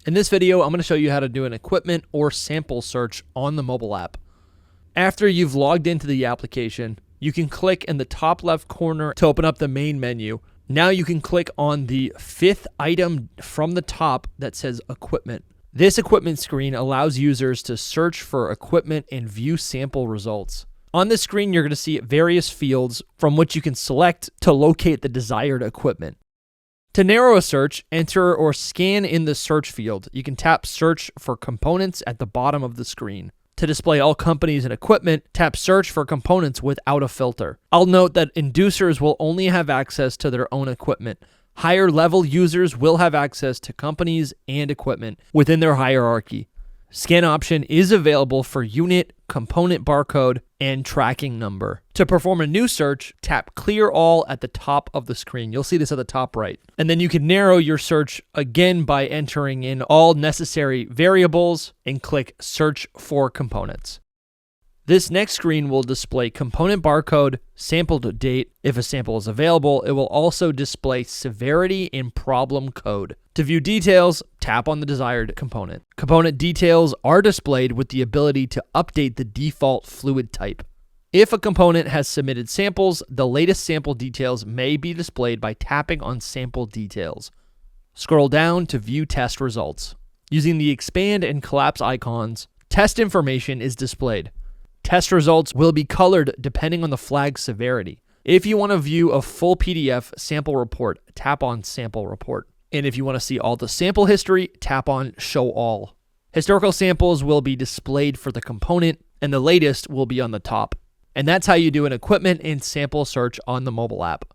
In this video, I'm going to show you how to do an equipment or sample search on the mobile app. After you've logged into the application, you can click in the top left corner to open up the main menu. Now you can click on the fifth item from the top that says equipment. This equipment screen allows users to search for equipment and view sample results. On this screen, you're going to see various fields from which you can select to locate the desired equipment. To narrow a search, enter or scan in the search field. You can tap search for components at the bottom of the screen. To display all companies and equipment, tap search for components without a filter. I'll note that inducers will only have access to their own equipment. Higher level users will have access to companies and equipment within their hierarchy. Scan option is available for unit, component barcode, and tracking number. To perform a new search, tap clear all at the top of the screen. You'll see this at the top right. And then you can narrow your search again by entering in all necessary variables and click search for components. This next screen will display component barcode, sample date. If a sample is available, it will also display severity and problem code. To view details, tap on the desired component. Component details are displayed with the ability to update the default fluid type. If a component has submitted samples, the latest sample details may be displayed by tapping on sample details. Scroll down to view test results. Using the expand and collapse icons, test information is displayed. Test results will be colored depending on the flag severity. If you want to view a full PDF sample report, tap on sample report. And if you want to see all the sample history, tap on show all. Historical samples will be displayed for the component, and the latest will be on the top. And that's how you do an equipment and sample search on the mobile app.